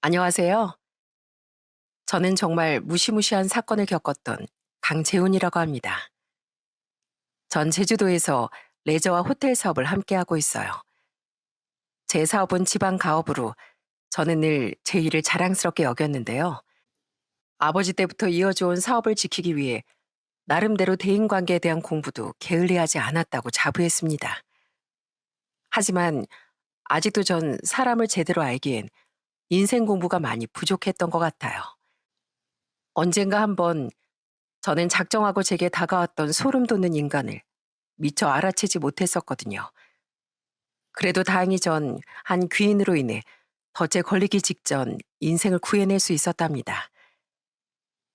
안녕하세요. 저는 정말 무시무시한 사건을 겪었던 강재훈이라고 합니다. 전 제주도에서 레저와 호텔 사업을 함께하고 있어요. 제 사업은 지방 가업으로 저는 늘 제 일을 자랑스럽게 여겼는데요. 아버지 때부터 이어져온 사업을 지키기 위해 나름대로 대인관계에 대한 공부도 게을리하지 않았다고 자부했습니다. 하지만 아직도 전 사람을 제대로 알기엔 인생 공부가 많이 부족했던 것 같아요. 언젠가 한번 저는 작정하고 제게 다가왔던 소름 돋는 인간을 미처 알아채지 못했었거든요. 그래도 다행히 전 한 귀인으로 인해 덫에 걸리기 직전 인생을 구해낼 수 있었답니다.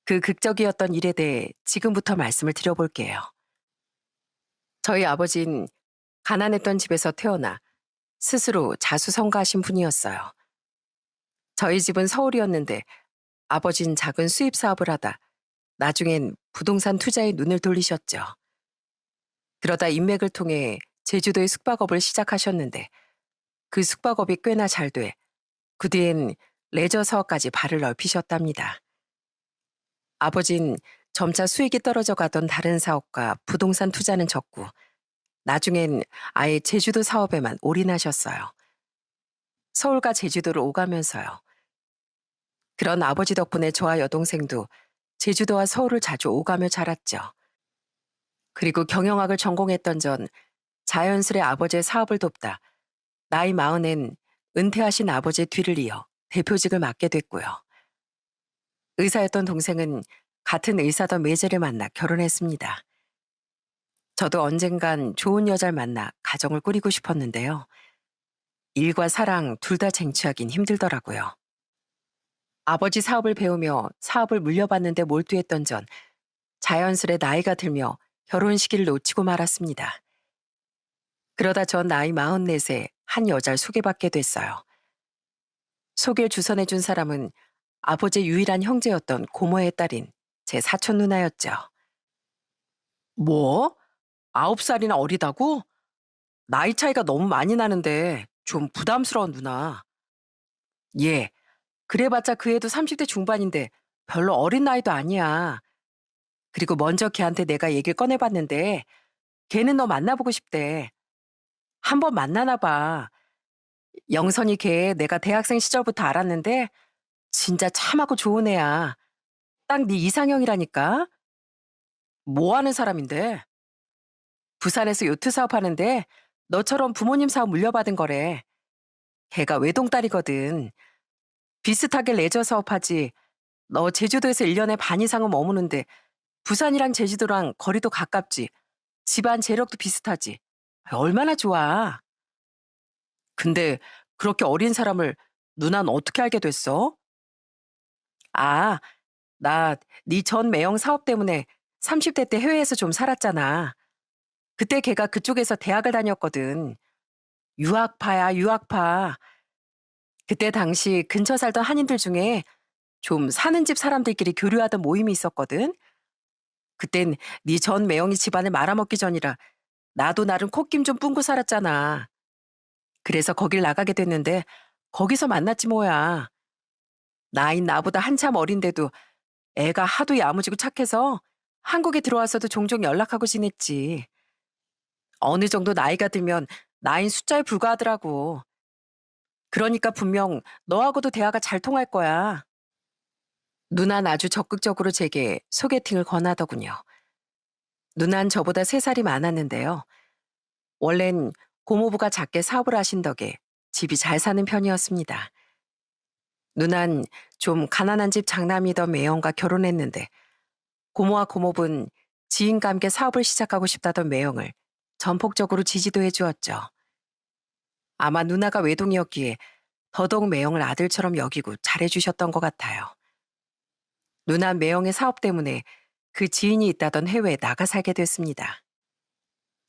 그 극적이었던 일에 대해 지금부터 말씀을 드려볼게요. 저희 아버진 가난했던 집에서 태어나 스스로 자수성가하신 분이었어요. 저희 집은 서울이었는데 아버진 작은 수입 사업을 하다 나중엔 부동산 투자에 눈을 돌리셨죠. 그러다 인맥을 통해 제주도의 숙박업을 시작하셨는데 그 숙박업이 꽤나 잘 돼 그 뒤엔 레저 사업까지 발을 넓히셨답니다. 아버진 점차 수익이 떨어져 가던 다른 사업과 부동산 투자는 적고 나중엔 아예 제주도 사업에만 올인하셨어요. 서울과 제주도를 오가면서요. 그런 아버지 덕분에 저와 여동생도 제주도와 서울을 자주 오가며 자랐죠. 그리고 경영학을 전공했던 전 자연스레 아버지의 사업을 돕다 나이 40엔 은퇴하신 아버지의 뒤를 이어 대표직을 맡게 됐고요. 의사였던 동생은 같은 의사던 매제를 만나 결혼했습니다. 저도 언젠간 좋은 여자를 만나 가정을 꾸리고 싶었는데요. 일과 사랑 둘 다 쟁취하긴 힘들더라고요. 아버지 사업을 배우며 사업을 물려받는데 몰두했던 전 자연스레 나이가 들며 결혼 시기를 놓치고 말았습니다. 그러다 전 나이 44세 한 여자를 소개받게 됐어요. 소개를 주선해준 사람은 아버지의 유일한 형제였던 고모의 딸인 제 사촌 누나였죠. 뭐? 9살이나 어리다고? 나이 차이가 너무 많이 나는데 좀 부담스러운 누나. 예, 그래봤자 그 애도 30대 중반인데 별로 어린 나이도 아니야. 그리고 먼저 걔한테 내가 얘기를 꺼내봤는데 걔는 너 만나보고 싶대. 한번 만나나 봐. 영선이 걔 내가 대학생 시절부터 알았는데 진짜 참하고 좋은 애야. 딱 네 이상형이라니까. 뭐 하는 사람인데? 부산에서 요트 사업하는데 너처럼 부모님 사업 물려받은 거래. 걔가 외동딸이거든. 비슷하게 레저 사업하지. 너 제주도에서 1년에 반 이상은 머무는데 부산이랑 제주도랑 거리도 가깝지. 집안 재력도 비슷하지. 얼마나 좋아. 근데 그렇게 어린 사람을 누난 어떻게 알게 됐어? 아, 나 네 전 매형 사업 때문에 30대 때 해외에서 좀 살았잖아. 그때 걔가 그쪽에서 대학을 다녔거든. 유학파야, 유학파. 그때 당시 근처 살던 한인들 중에 좀 사는 집 사람들끼리 교류하던 모임이 있었거든. 그땐 네 전 매형이 집안을 말아먹기 전이라 나도 나름 콧김 좀 뿜고 살았잖아. 그래서 거길 나가게 됐는데 거기서 만났지 뭐야. 나인 나보다 한참 어린데도 애가 하도 야무지고 착해서 한국에 들어와서도 종종 연락하고 지냈지. 어느 정도 나이가 들면 나인 숫자에 불과하더라고. 그러니까 분명 너하고도 대화가 잘 통할 거야. 누난 아주 적극적으로 제게 소개팅을 권하더군요. 누난 저보다 3살이 많았는데요. 원래는 고모부가 작게 사업을 하신 덕에 집이 잘 사는 편이었습니다. 누난 좀 가난한 집 장남이던 매형과 결혼했는데 고모와 고모부는 지인과 함께 사업을 시작하고 싶다던 매형을 전폭적으로 지지도 해주었죠. 아마 누나가 외동이었기에 더더욱 매형을 아들처럼 여기고 잘해주셨던 것 같아요. 누나 매형의 사업 때문에 그 지인이 있다던 해외에 나가 살게 됐습니다.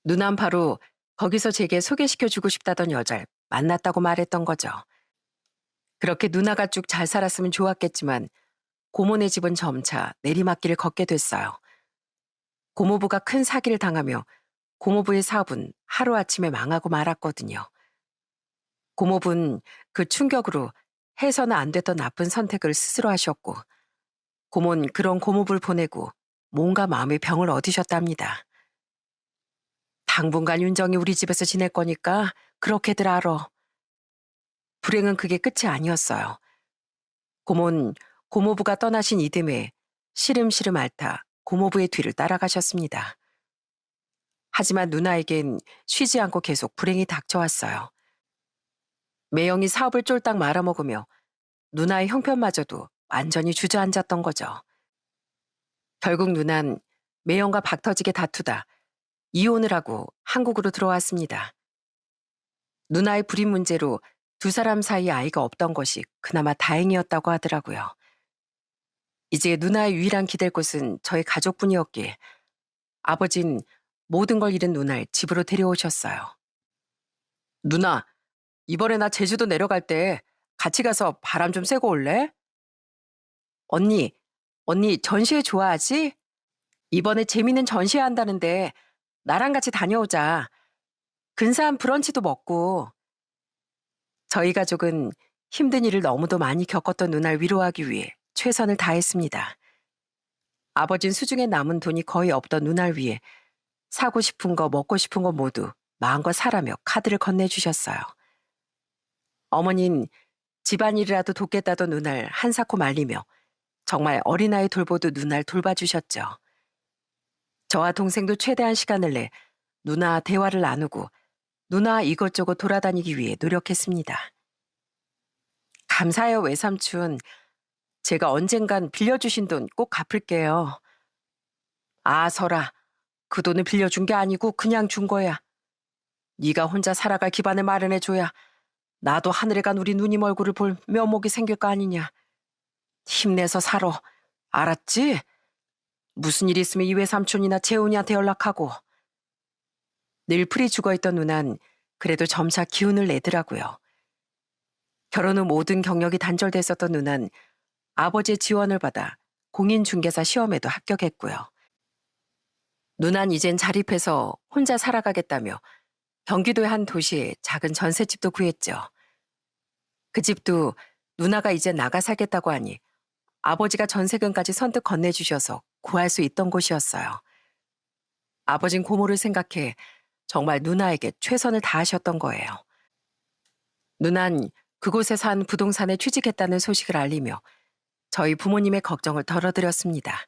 누난 바로 거기서 제게 소개시켜주고 싶다던 여자를 만났다고 말했던 거죠. 그렇게 누나가 쭉 잘 살았으면 좋았겠지만 고모네 집은 점차 내리막길을 걷게 됐어요. 고모부가 큰 사기를 당하며 고모부의 사업은 하루아침에 망하고 말았거든요. 고모부는 그 충격으로 해서는 안 됐던 나쁜 선택을 스스로 하셨고, 고모는 그런 고모부를 보내고 뭔가 마음의 병을 얻으셨답니다. 당분간 윤정이 우리 집에서 지낼 거니까 그렇게들 알아. 불행은 그게 끝이 아니었어요. 고모는 고모부가 떠나신 이듬해 시름시름 앓다 고모부의 뒤를 따라가셨습니다. 하지만 누나에겐 쉬지 않고 계속 불행이 닥쳐왔어요. 매형이 사업을 쫄딱 말아먹으며 누나의 형편마저도 완전히 주저앉았던 거죠. 결국 누난 매형과 박터지게 다투다 이혼을 하고 한국으로 들어왔습니다. 누나의 불임 문제로 두 사람 사이에 아이가 없던 것이 그나마 다행이었다고 하더라고요. 이제 누나의 유일한 기댈 곳은 저희 가족뿐이었기에 아버진 모든 걸 잃은 누나를 집으로 데려오셨어요. 누나, 이번에 나 제주도 내려갈 때 같이 가서 바람 좀 쐬고 올래? 언니, 언니 전시회 좋아하지? 이번에 재밌는 전시회 한다는데 나랑 같이 다녀오자. 근사한 브런치도 먹고. 저희 가족은 힘든 일을 너무도 많이 겪었던 누나를 위로하기 위해 최선을 다했습니다. 아버진 수중에 남은 돈이 거의 없던 누나를 위해 사고 싶은 거 먹고 싶은 거 모두 마음껏 사라며 카드를 건네주셨어요. 어머닌 집안일이라도 돕겠다던 누나를 한사코 말리며 정말 어린아이 돌보듯 누나를 돌봐주셨죠. 저와 동생도 최대한 시간을 내 누나와 대화를 나누고 누나와 이것저것 돌아다니기 위해 노력했습니다. 감사해요, 외삼촌. 제가 언젠간 빌려주신 돈 꼭 갚을게요. 아, 설아. 그 돈을 빌려준 게 아니고 그냥 준 거야. 네가 혼자 살아갈 기반을 마련해줘야 나도 하늘에 간 우리 누님 얼굴을 볼 면목이 생길 거 아니냐. 힘내서 살아. 알았지? 무슨 일 있으면 이 외삼촌이나 재훈이한테 연락하고. 늘 풀이 죽어있던 누난 그래도 점차 기운을 내더라고요. 결혼 후 모든 경력이 단절됐었던 누난 아버지의 지원을 받아 공인중개사 시험에도 합격했고요. 누난 이젠 자립해서 혼자 살아가겠다며 경기도의 한 도시에 작은 전셋집도 구했죠. 그 집도 누나가 이제 나가 살겠다고 하니 아버지가 전세금까지 선뜻 건네주셔서 구할 수 있던 곳이었어요. 아버진 고모를 생각해 정말 누나에게 최선을 다하셨던 거예요. 누난 그곳에 산 부동산에 취직했다는 소식을 알리며 저희 부모님의 걱정을 덜어드렸습니다.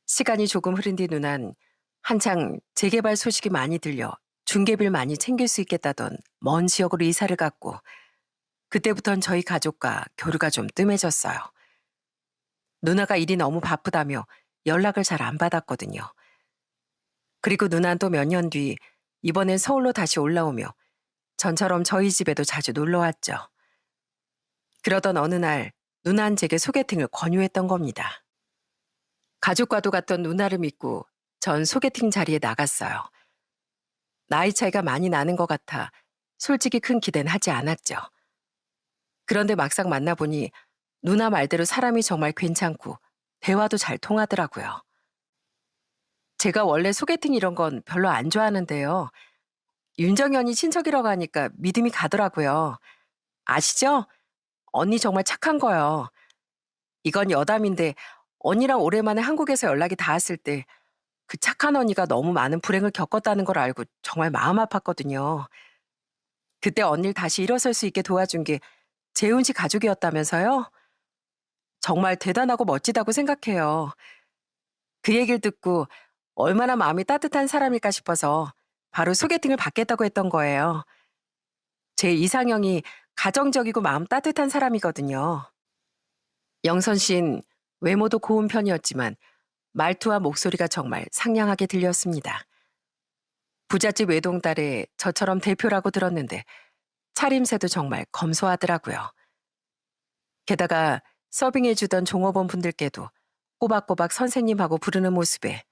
시간이 조금 흐른 뒤 누난 한창 재개발 소식이 많이 들려 중개비를 많이 챙길 수 있겠다던 먼 지역으로 이사를 갔고 그때부턴 저희 가족과 교류가 좀 뜸해졌어요. 누나가 일이 너무 바쁘다며 연락을 잘 안 받았거든요. 그리고 누난 또 몇 년 뒤 이번엔 서울로 다시 올라오며 전처럼 저희 집에도 자주 놀러 왔죠. 그러던 어느 날 누난 제게 소개팅을 권유했던 겁니다. 가족과도 갔던 누나를 믿고 전 소개팅 자리에 나갔어요. 나이 차이가 많이 나는 것 같아 솔직히 큰 기대는 하지 않았죠. 그런데 막상 만나보니 누나 말대로 사람이 정말 괜찮고 대화도 잘 통하더라고요. 제가 원래 소개팅 이런 건 별로 안 좋아하는데요. 윤정연이 친척이라고 하니까 믿음이 가더라고요. 아시죠? 언니 정말 착한 거요. 이건 여담인데 언니랑 오랜만에 한국에서 연락이 닿았을 때 그 착한 언니가 너무 많은 불행을 겪었다는 걸 알고 정말 마음 아팠거든요. 그때 언니를 다시 일어설 수 있게 도와준 게 재훈 씨 가족이었다면서요? 정말 대단하고 멋지다고 생각해요. 그 얘기를 듣고 얼마나 마음이 따뜻한 사람일까 싶어서 바로 소개팅을 받겠다고 했던 거예요. 제 이상형이 가정적이고 마음 따뜻한 사람이거든요. 영선 씨는 외모도 고운 편이었지만 말투와 목소리가 정말 상냥하게 들렸습니다. 부잣집 외동딸에 저처럼 대표라고 들었는데 차림새도 정말 검소하더라고요. 게다가 서빙해주던 종업원 분들께도 꼬박꼬박 선생님하고 부르는 모습에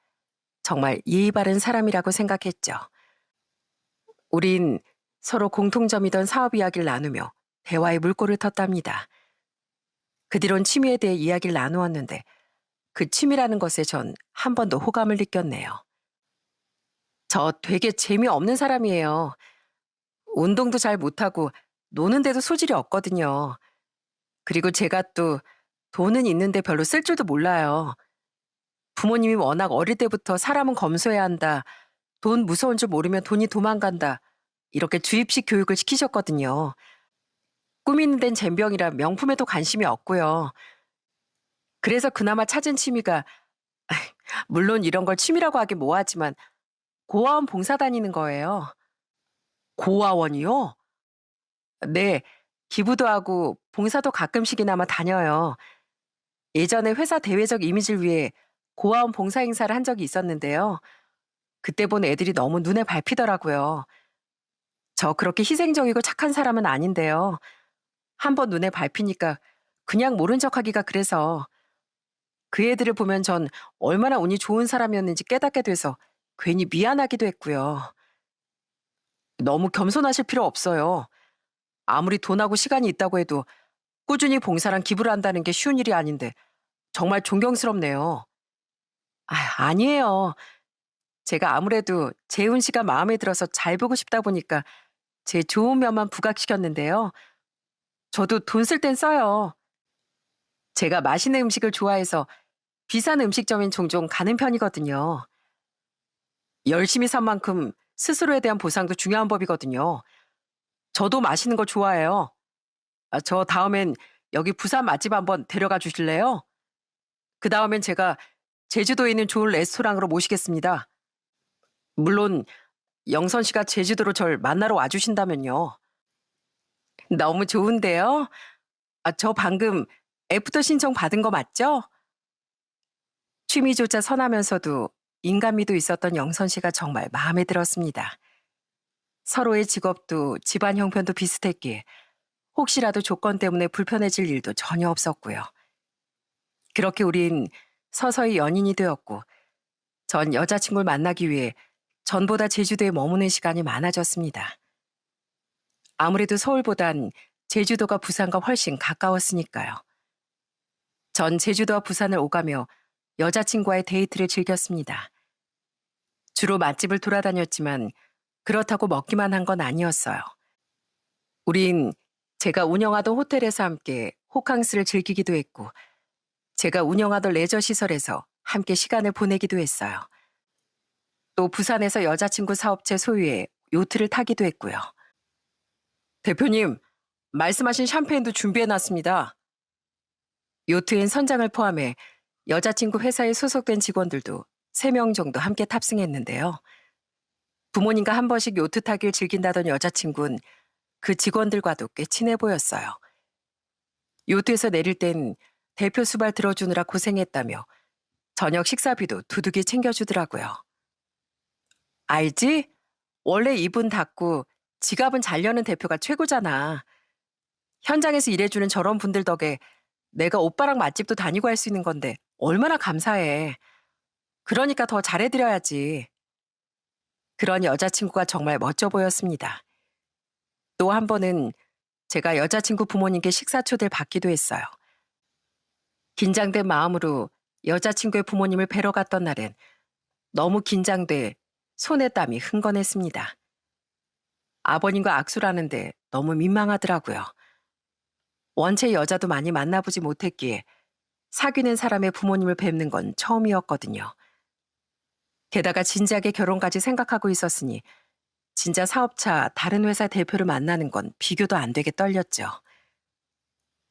정말 예의 바른 사람이라고 생각했죠. 우린 서로 공통점이던 사업 이야기를 나누며 대화의 물꼬를 텄답니다. 그 뒤론 취미에 대해 이야기를 나누었는데 그 취미라는 것에 전 한 번 더 호감을 느꼈네요. 저 되게 재미없는 사람이에요. 운동도 잘 못하고 노는데도 소질이 없거든요. 그리고 제가 또 돈은 있는데 별로 쓸 줄도 몰라요. 부모님이 워낙 어릴 때부터 "사람은 검소해야 한다. 돈 무서운 줄 모르면 돈이 도망간다." 이렇게 주입식 교육을 시키셨거든요. 꾸미는 데는 젬병이라 명품에도 관심이 없고요. 그래서 그나마 찾은 취미가 물론 이런 걸 취미라고 하긴 뭐하지만 고아원 봉사 다니는 거예요. 고아원이요? 네. 기부도 하고 봉사도 가끔씩이나마 다녀요. 예전에 회사 대외적 이미지를 위해 고아원 봉사 행사를 한 적이 있었는데요. 그때 본 애들이 너무 눈에 밟히더라고요. 저 그렇게 희생적이고 착한 사람은 아닌데요. 한번 눈에 밟히니까 그냥 모른 척하기가 그래서 그 애들을 보면 전 얼마나 운이 좋은 사람이었는지 깨닫게 돼서 괜히 미안하기도 했고요. 너무 겸손하실 필요 없어요. 아무리 돈하고 시간이 있다고 해도 꾸준히 봉사랑 기부를 한다는 게 쉬운 일이 아닌데 정말 존경스럽네요. 아, 아니에요. 제가 아무래도 재훈 씨가 마음에 들어서 잘 보고 싶다 보니까 제 좋은 면만 부각시켰는데요. 저도 돈 쓸 땐 써요. 제가 맛있는 음식을 좋아해서 비싼 음식점엔 종종 가는 편이거든요. 열심히 산 만큼 스스로에 대한 보상도 중요한 법이거든요. 저도 맛있는 거 좋아해요. 저 다음엔 여기 부산 맛집 한번 데려가 주실래요? 그 다음엔 제가 제주도에 있는 좋은 레스토랑으로 모시겠습니다. 물론 영선 씨가 제주도로 절 만나러 와주신다면요. 너무 좋은데요? 저 방금 애프터 신청 받은 거 맞죠? 취미조차 선하면서도 인간미도 있었던 영선 씨가 정말 마음에 들었습니다. 서로의 직업도 집안 형편도 비슷했기에 혹시라도 조건 때문에 불편해질 일도 전혀 없었고요. 그렇게 우린 서서히 연인이 되었고 전 여자친구를 만나기 위해 전보다 제주도에 머무는 시간이 많아졌습니다. 아무래도 서울보단 제주도가 부산과 훨씬 가까웠으니까요. 전 제주도와 부산을 오가며 여자친구와의 데이트를 즐겼습니다. 주로 맛집을 돌아다녔지만 그렇다고 먹기만 한 건 아니었어요. 우린 제가 운영하던 호텔에서 함께 호캉스를 즐기기도 했고 제가 운영하던 레저 시설에서 함께 시간을 보내기도 했어요. 또 부산에서 여자친구 사업체 소유의 요트를 타기도 했고요. 대표님, 말씀하신 샴페인도 준비해놨습니다. 요트엔 선장을 포함해 여자친구 회사에 소속된 직원들도 3명 정도 함께 탑승했는데요. 부모님과 한 번씩 요트 타기를 즐긴다던 여자친구는 그 직원들과도 꽤 친해 보였어요. 요트에서 내릴 땐 대표 수발 들어주느라 고생했다며 저녁 식사비도 두둑이 챙겨주더라고요. 알지? 원래 입은 닫고 지갑은 잘 여는 대표가 최고잖아. 현장에서 일해주는 저런 분들 덕에 내가 오빠랑 맛집도 다니고 할 수 있는 건데 얼마나 감사해. 그러니까 더 잘해드려야지. 그런 여자친구가 정말 멋져 보였습니다. 또 한 번은 제가 여자친구 부모님께 식사 초대를 받기도 했어요. 긴장된 마음으로 여자친구의 부모님을 뵈러 갔던 날엔 너무 긴장돼 손에 땀이 흥건했습니다. 아버님과 악수를 하는데 너무 민망하더라고요. 원체 여자도 많이 만나보지 못했기에 사귀는 사람의 부모님을 뵙는 건 처음이었거든요. 게다가 진지하게 결혼까지 생각하고 있었으니 진짜 사업차 다른 회사 대표를 만나는 건 비교도 안 되게 떨렸죠.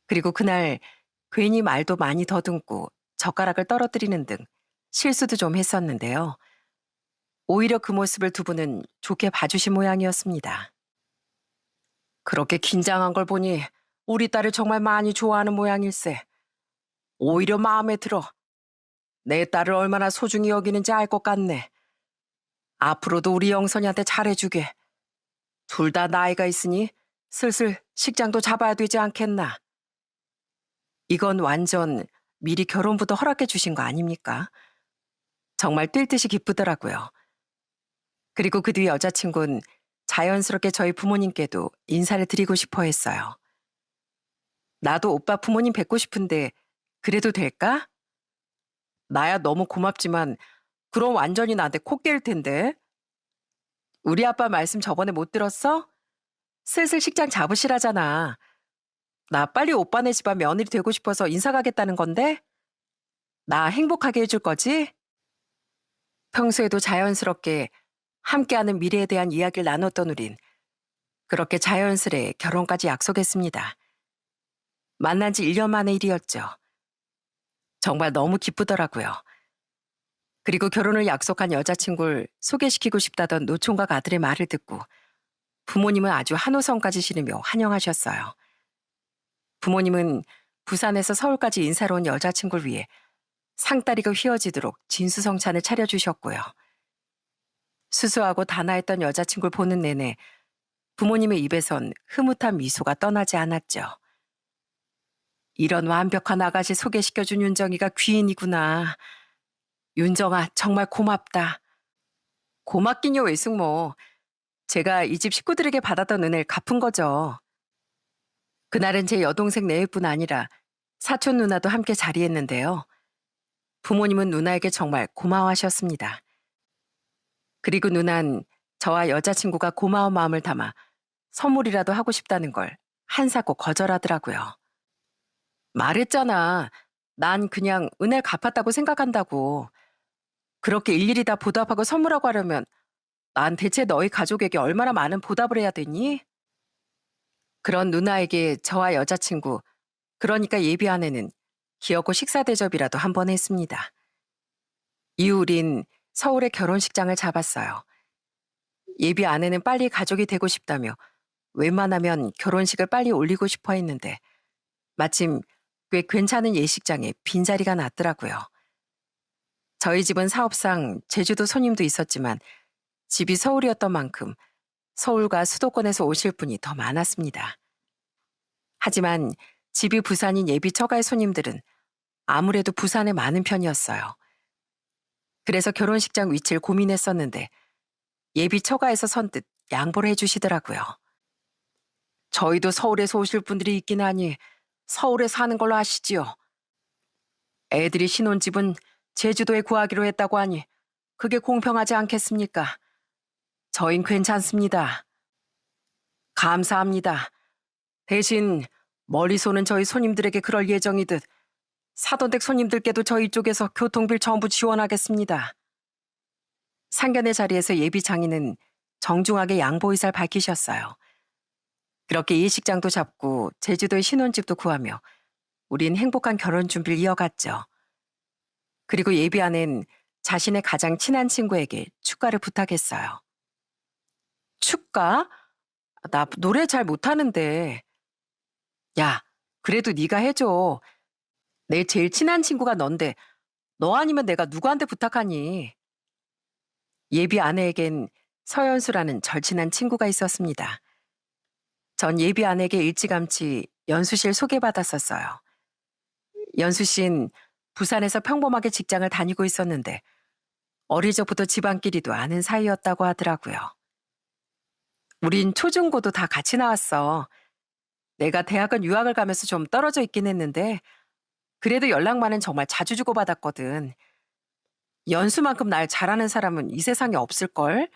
그리고 그날 괜히 말도 많이 더듬고 젓가락을 떨어뜨리는 등 실수도 좀 했었는데요. 오히려 그 모습을 두 분은 좋게 봐주신 모양이었습니다. 그렇게 긴장한 걸 보니 우리 딸을 정말 많이 좋아하는 모양일세. 오히려 마음에 들어. 내 딸을 얼마나 소중히 여기는지 알 것 같네. 앞으로도 우리 영선이한테 잘해주게. 둘 다 나이가 있으니 슬슬 식장도 잡아야 되지 않겠나. 이건 완전 미리 결혼부터 허락해 주신 거 아닙니까? 정말 뛸 듯이 기쁘더라고요. 그리고 그 뒤 여자친구는 자연스럽게 저희 부모님께도 인사를 드리고 싶어 했어요. 나도 오빠 부모님 뵙고 싶은데 그래도 될까? 나야 너무 고맙지만 그럼 완전히 나한테 코 깰 텐데. 우리 아빠 말씀 저번에 못 들었어? 슬슬 식장 잡으시라잖아. 나 빨리 오빠네 집안 며느리 되고 싶어서 인사 가겠다는 건데? 나 행복하게 해줄 거지? 평소에도 자연스럽게 함께하는 미래에 대한 이야기를 나눴던 우린 그렇게 자연스레 결혼까지 약속했습니다. 만난 지 1년 만의 일이었죠. 정말 너무 기쁘더라고요. 그리고 결혼을 약속한 여자친구를 소개시키고 싶다던 노총각 아들의 말을 듣고 부모님은 아주 한호성까지 실으며 환영하셨어요. 부모님은 부산에서 서울까지 인사로 온 여자친구를 위해 상다리가 휘어지도록 진수성찬을 차려주셨고요. 수수하고 단아했던 여자친구를 보는 내내 부모님의 입에선 흐뭇한 미소가 떠나지 않았죠. 이런 완벽한 아가씨 소개시켜준 윤정이가 귀인이구나. 윤정아, 정말 고맙다. 고맙긴요, 외숙모. 제가 이 집 식구들에게 받았던 은혜를 갚은 거죠. 그날은 제 여동생 내외뿐 아니라 사촌 누나도 함께 자리했는데요. 부모님은 누나에게 정말 고마워하셨습니다. 그리고 누난 저와 여자친구가 고마운 마음을 담아 선물이라도 하고 싶다는 걸 한사코 거절하더라고요. 말했잖아. 난 그냥 은혜 갚았다고 생각한다고. 그렇게 일일이 다 보답하고 선물하고 하려면 난 대체 너희 가족에게 얼마나 많은 보답을 해야 되니? 그런 누나에게 저와 여자친구, 그러니까 예비 아내는 기어코 식사 대접이라도 한 번 했습니다. 이후 우린 서울에 결혼식장을 잡았어요. 예비 아내는 빨리 가족이 되고 싶다며 웬만하면 결혼식을 빨리 올리고 싶어 했는데 마침 꽤 괜찮은 예식장에 빈자리가 났더라고요. 저희 집은 사업상 제주도 손님도 있었지만 집이 서울이었던 만큼 서울과 수도권에서 오실 분이 더 많았습니다. 하지만 집이 부산인 예비 처가의 손님들은 아무래도 부산에 많은 편이었어요. 그래서 결혼식장 위치를 고민했었는데 예비 처가에서 선뜻 양보를 해주시더라고요. 저희도 서울에서 오실 분들이 있긴 하니 서울에 사는 걸로 하시지요. 애들이 신혼집은 제주도에 구하기로 했다고 하니 그게 공평하지 않겠습니까? 저흰 괜찮습니다. 감사합니다. 대신 멀리서 오는 저희 손님들에게 그럴 예정이듯 사돈댁 손님들께도 저희 쪽에서 교통비를 전부 지원하겠습니다. 상견례 자리에서 예비 장인은 정중하게 양보 의사를 밝히셨어요. 그렇게 예식장도 잡고 제주도에 신혼집도 구하며 우린 행복한 결혼 준비를 이어갔죠. 그리고 예비 아내는 자신의 가장 친한 친구에게 축가를 부탁했어요. 축가? 나 노래 잘 못하는데. 야, 그래도 네가 해줘. 내 제일 친한 친구가 넌데 너 아니면 내가 누구한테 부탁하니? 예비 아내에겐 서연수라는 절친한 친구가 있었습니다. 전 예비 아내에게 일찌감치 연수 씨를 소개받았었어요. 연수 씨는 부산에서 평범하게 직장을 다니고 있었는데 어릴 적부터 집안끼리도 아는 사이였다고 하더라고요. 우린 초중고도 다 같이 나왔어. 내가 대학은 유학을 가면서 좀 떨어져 있긴 했는데 그래도 연락만은 정말 자주 주고받았거든. 연수만큼 날 잘하는 사람은 이 세상에 없을걸?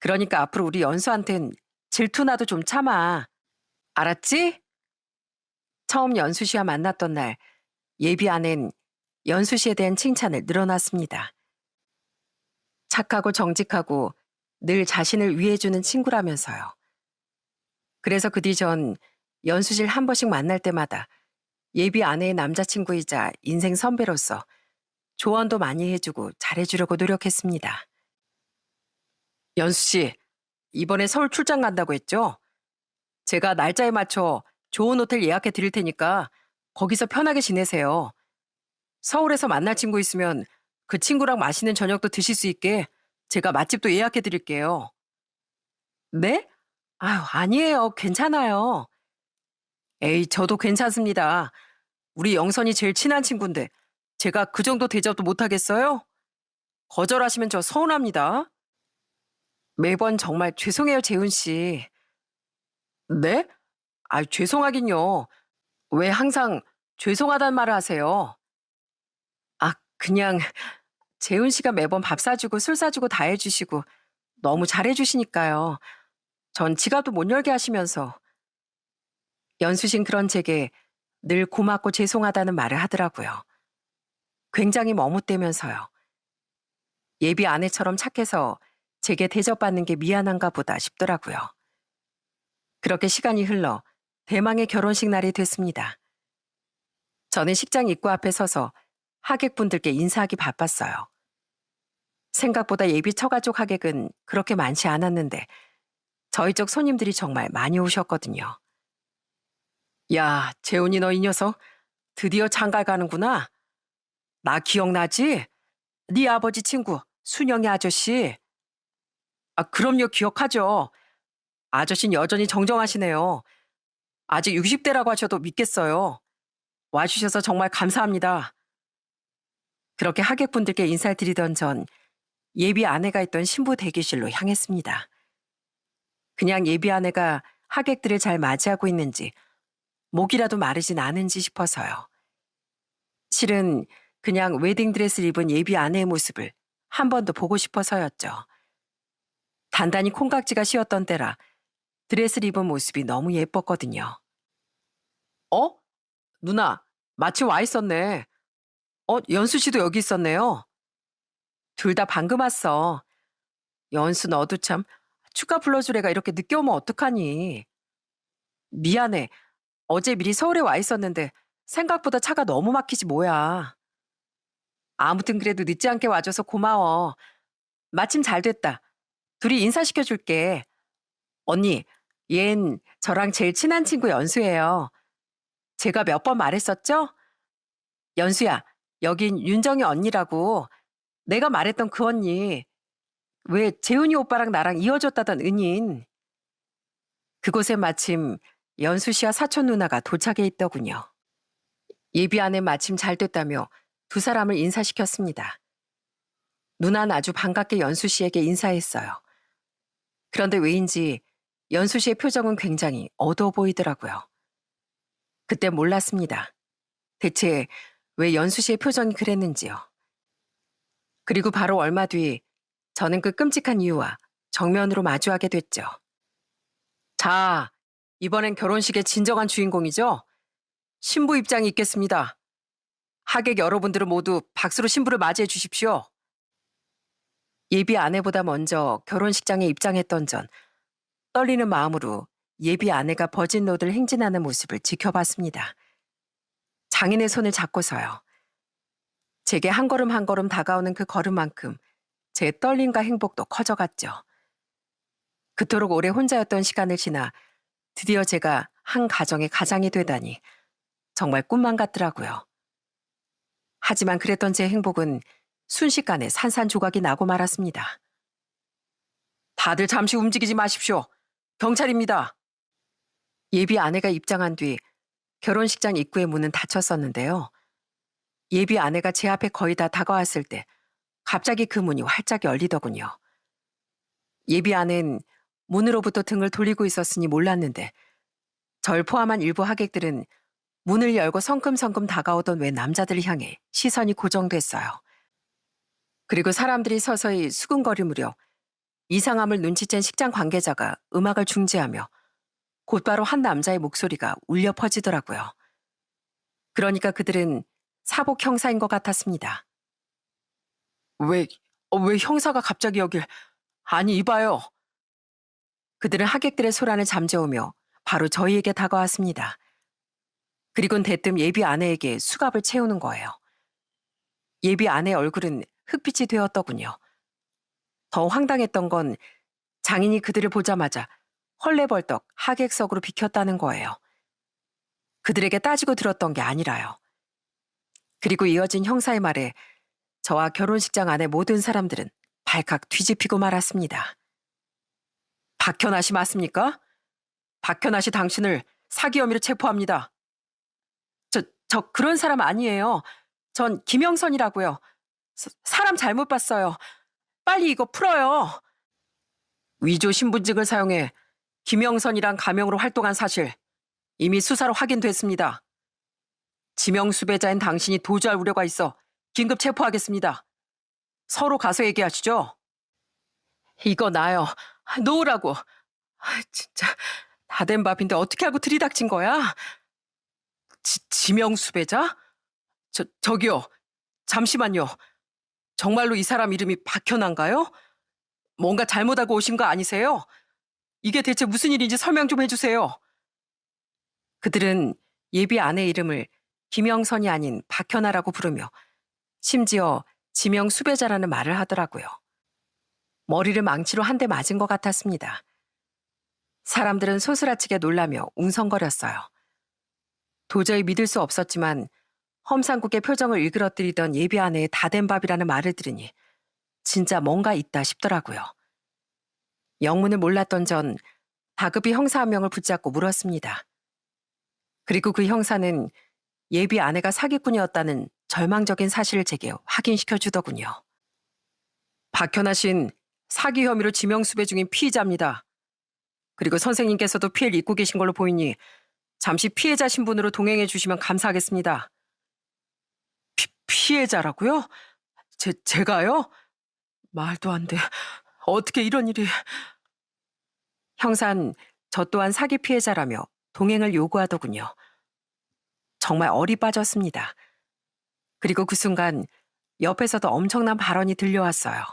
그러니까 앞으로 우리 연수한텐 질투나도 좀 참아. 알았지? 처음 연수 씨와 만났던 날 예비 아내는 연수 씨에 대한 칭찬을 늘어놨습니다. 착하고 정직하고 늘 자신을 위해주는 친구라면서요. 그래서 그 뒤 전 연수 씨를 한 번씩 만날 때마다 예비 아내의 남자친구이자 인생 선배로서 조언도 많이 해주고 잘해주려고 노력했습니다. 연수 씨, 이번에 서울 출장 간다고 했죠? 제가 날짜에 맞춰 좋은 호텔 예약해 드릴 테니까 거기서 편하게 지내세요. 서울에서 만날 친구 있으면 그 친구랑 맛있는 저녁도 드실 수 있게 제가 맛집도 예약해 드릴게요. 네? 아유, 아니에요. 괜찮아요. 에이, 저도 괜찮습니다. 우리 영선이 제일 친한 친구인데 제가 그 정도 대접도 못하겠어요? 거절하시면 저 서운합니다. 매번 정말 죄송해요, 재훈 씨. 네? 아, 죄송하긴요. 왜 항상 죄송하단 말을 하세요? 아, 그냥 재훈 씨가 매번 밥 사주고 술 사주고 다 해주시고 너무 잘해주시니까요. 전 지갑도 못 열게 하시면서. 연수신 그런 제게 늘 고맙고 죄송하다는 말을 하더라고요. 굉장히 머뭇대면서요. 예비 아내처럼 착해서 제게 대접받는 게 미안한가 보다 싶더라고요. 그렇게 시간이 흘러 대망의 결혼식 날이 됐습니다. 저는 식장 입구 앞에 서서 하객분들께 인사하기 바빴어요. 생각보다 예비 처가족 하객은 그렇게 많지 않았는데 저희 쪽 손님들이 정말 많이 오셨거든요. 야, 재훈이 너 이 녀석 드디어 장가 가는구나. 나 기억나지? 네 아버지 친구 순영이 아저씨. 아, 그럼요, 기억하죠. 아저씨는 여전히 정정하시네요. 아직 60대라고 하셔도 믿겠어요. 와주셔서 정말 감사합니다. 그렇게 하객분들께 인사를 드리던 전 예비 아내가 있던 신부 대기실로 향했습니다. 그냥 예비 아내가 하객들을 잘 맞이하고 있는지 목이라도 마르진 않은지 싶어서요. 실은 그냥 웨딩드레스를 입은 예비 아내의 모습을 한 번 더 보고 싶어서였죠. 단단히 콩깍지가 씌었던 때라 드레스를 입은 모습이 너무 예뻤거든요. 어? 누나, 마침 와 있었네. 연수 씨도 여기 있었네요. 둘 다 방금 왔어. 연수 너도 참 축가 불러줄 애가 이렇게 늦게 오면 어떡하니. 미안해. 어제 미리 서울에 와 있었는데 생각보다 차가 너무 막히지 뭐야. 아무튼 그래도 늦지 않게 와줘서 고마워. 마침 잘 됐다. 둘이 인사시켜 줄게. 언니, 얜 저랑 제일 친한 친구 연수예요. 제가 몇 번 말했었죠? 연수야, 여긴 윤정이 언니라고. 내가 말했던 그 언니. 왜 재훈이 오빠랑 나랑 이어줬다던 은인. 그곳에 마침 연수 씨와 사촌 누나가 도착해 있더군요. 예비 아내 마침 잘 됐다며 두 사람을 인사시켰습니다. 누나는 아주 반갑게 연수 씨에게 인사했어요. 그런데 왜인지 연수 씨의 표정은 굉장히 어두워 보이더라고요. 그때 몰랐습니다. 대체 왜 연수 씨의 표정이 그랬는지요. 그리고 바로 얼마 뒤 저는 그 끔찍한 이유와 정면으로 마주하게 됐죠. 자, 이번엔 결혼식의 진정한 주인공이죠? 신부 입장이 있겠습니다. 하객 여러분들은 모두 박수로 신부를 맞이해 주십시오. 예비 아내보다 먼저 결혼식장에 입장했던 전 떨리는 마음으로 예비 아내가 버진 로드를 행진하는 모습을 지켜봤습니다. 장인의 손을 잡고서요. 제게 한 걸음 한 걸음 다가오는 그 걸음만큼 제 떨림과 행복도 커져갔죠. 그토록 오래 혼자였던 시간을 지나 드디어 제가 한 가정의 가장이 되다니 정말 꿈만 같더라고요. 하지만 그랬던 제 행복은 순식간에 산산조각이 나고 말았습니다. 다들 잠시 움직이지 마십시오. 경찰입니다. 예비 아내가 입장한 뒤 결혼식장 입구의 문은 닫혔었는데요. 예비 아내가 제 앞에 거의 다 다가왔을 때 갑자기 그 문이 활짝 열리더군요. 예비 아내는 문으로부터 등을 돌리고 있었으니 몰랐는데 절 포함한 일부 하객들은 문을 열고 성큼성큼 다가오던 외 남자들을 향해 시선이 고정됐어요. 그리고 사람들이 서서히 수근거리무려 이상함을 눈치챈 식장 관계자가 음악을 중지하며 곧바로 한 남자의 목소리가 울려 퍼지더라고요. 그러니까 그들은 사복 형사인 것 같았습니다. 왜 형사가 갑자기 여길... 아니, 이봐요. 그들은 하객들의 소란을 잠재우며 바로 저희에게 다가왔습니다. 그리곤 대뜸 예비 아내에게 수갑을 채우는 거예요. 예비 아내의 얼굴은 흑빛이 되었더군요. 더 황당했던 건 장인이 그들을 보자마자 헐레벌떡 하객석으로 비켰다는 거예요. 그들에게 따지고 들었던 게 아니라요. 그리고 이어진 형사의 말에 저와 결혼식장 안의 모든 사람들은 발칵 뒤집히고 말았습니다. 박현아 씨 맞습니까? 박현아 씨 당신을 사기 혐의로 체포합니다. 저 그런 사람 아니에요. 전 김영선이라고요. 사람 잘못 봤어요. 빨리 이거 풀어요. 위조 신분증을 사용해 김영선이란 가명으로 활동한 사실 이미 수사로 확인됐습니다. 지명 수배자인 당신이 도주할 우려가 있어 긴급 체포하겠습니다. 서로 가서 얘기하시죠. 이거 나요. 놓으라고. 진짜 다 된 밥인데 어떻게 하고 들이닥친 거야? 지명 수배자? 저기요. 잠시만요. 정말로 이 사람 이름이 박현아인가요? 뭔가 잘못하고 오신 거 아니세요? 이게 대체 무슨 일인지 설명 좀 해주세요. 그들은 예비 아내 이름을 김영선이 아닌 박현아라고 부르며 심지어 지명 수배자라는 말을 하더라고요. 머리를 망치로 한 대 맞은 것 같았습니다. 사람들은 소스라치게 놀라며 웅성거렸어요. 도저히 믿을 수 없었지만 험상궂게 표정을 일그러뜨리던 예비 아내의 다 된 밥이라는 말을 들으니 진짜 뭔가 있다 싶더라고요. 영문을 몰랐던 전 다급히 형사 한 명을 붙잡고 물었습니다. 그리고 그 형사는 예비 아내가 사기꾼이었다는 절망적인 사실을 제게 확인시켜 주더군요. 박현아 씨는 사기 혐의로 지명수배 중인 피의자입니다. 그리고 선생님께서도 피해를 입고 계신 걸로 보이니 잠시 피해자 신분으로 동행해 주시면 감사하겠습니다. 피해자라고요? 제가요? 말도 안 돼. 어떻게 이런 일이... 형사는 저 또한 사기 피해자라며 동행을 요구하더군요. 정말 얼이 빠졌습니다. 그리고 그 순간 옆에서도 엄청난 발언이 들려왔어요.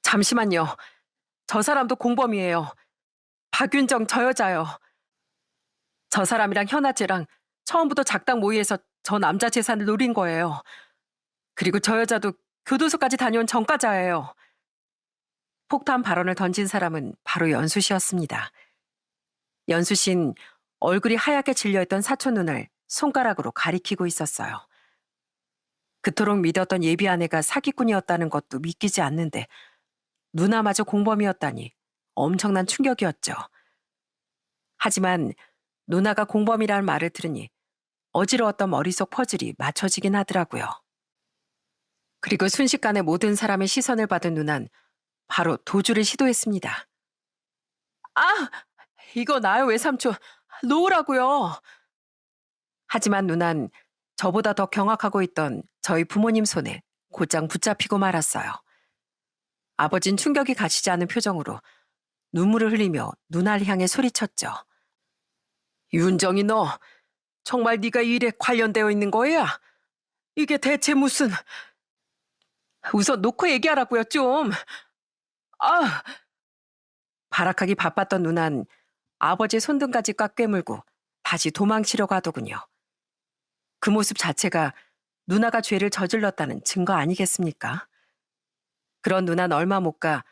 잠시만요. 저 사람도 공범이에요. 박윤정 저 여자요. 저 사람이랑 현아째랑 처음부터 작당 모의에서 저 남자 재산을 노린 거예요. 그리고 저 여자도 교도소까지 다녀온 전과자예요. 폭탄 발언을 던진 사람은 바로 연수 씨였습니다. 연수 씨는 얼굴이 하얗게 질려있던 사촌 눈을 손가락으로 가리키고 있었어요. 그토록 믿었던 예비 아내가 사기꾼이었다는 것도 믿기지 않는데 누나마저 공범이었다니 엄청난 충격이었죠. 하지만 누나가 공범이라는 말을 들으니 어지러웠던 머릿속 퍼즐이 맞춰지긴 하더라고요. 그리고 순식간에 모든 사람의 시선을 받은 누난 바로 도주를 시도했습니다. 아! 이거 나요 외삼촌. 놓으라고요. 하지만 누난 저보다 더 경악하고 있던 저희 부모님 손에 곧장 붙잡히고 말았어요. 아버진 충격이 가시지 않은 표정으로 눈물을 흘리며 누나를 향해 소리쳤죠. 윤정이 너 정말 네가 이 일에 관련되어 있는 거야? 이게 대체 무슨... 우선 놓고 얘기하라고요 좀. 아! 발악하기 바빴던 누난 아버지의 손등까지 꽉 꿰물고 다시 도망치려고 하더군요. 그 모습 자체가 누나가 죄를 저질렀다는 증거 아니겠습니까? 그런 누난 얼마 못 가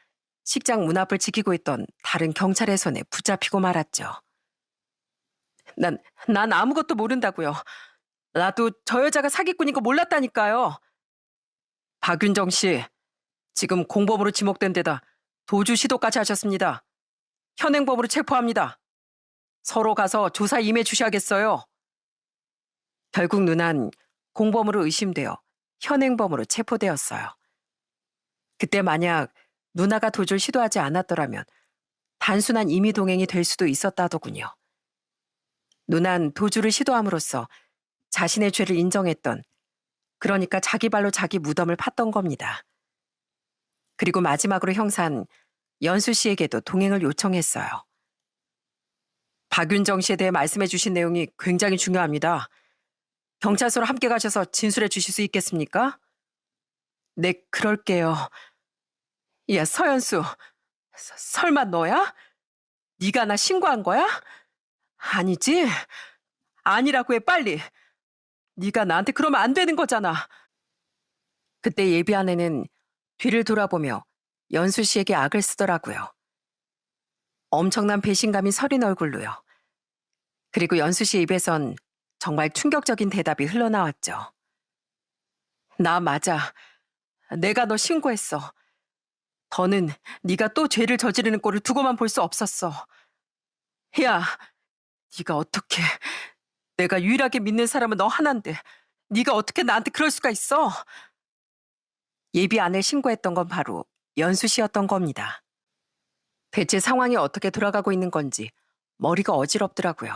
식장 문 앞을 지키고 있던 다른 경찰의 손에 붙잡히고 말았죠. 난 아무것도 모른다고요. 나도 저 여자가 사기꾼인 거 몰랐다니까요. 박윤정 씨, 지금 공범으로 지목된 데다 도주 시도까지 하셨습니다. 현행범으로 체포합니다. 서로 가서 조사 임해 주셔야겠어요. 결국 누난 공범으로 의심되어 현행범으로 체포되었어요. 그때 만약 누나가 도주를 시도하지 않았더라면 단순한 임의 동행이 될 수도 있었다더군요. 누난 도주를 시도함으로써 자신의 죄를 인정했던, 그러니까 자기 발로 자기 무덤을 팠던 겁니다. 그리고 마지막으로 형사는 연수 씨에게도 동행을 요청했어요. 박윤정 씨에 대해 말씀해 주신 내용이 굉장히 중요합니다. 경찰서로 함께 가셔서 진술해 주실 수 있겠습니까? 네, 그럴게요. 야, 서연수. 설마 너야? 네가 나 신고한 거야? 아니지? 아니라고 해, 빨리. 네가 나한테 그러면 안 되는 거잖아. 그때 예비 아내는 뒤를 돌아보며 연수 씨에게 악을 쓰더라고요. 엄청난 배신감이 서린 얼굴로요. 그리고 연수 씨 입에선 정말 충격적인 대답이 흘러나왔죠. 나 맞아. 내가 너 신고했어. 더는 네가 또 죄를 저지르는 꼴을 두고만 볼 수 없었어. 야, 네가 어떻게... 내가 유일하게 믿는 사람은 너 하나인데 네가 어떻게 나한테 그럴 수가 있어? 예비 아내를 신고했던 건 바로 연수 씨였던 겁니다. 대체 상황이 어떻게 돌아가고 있는 건지 머리가 어지럽더라고요.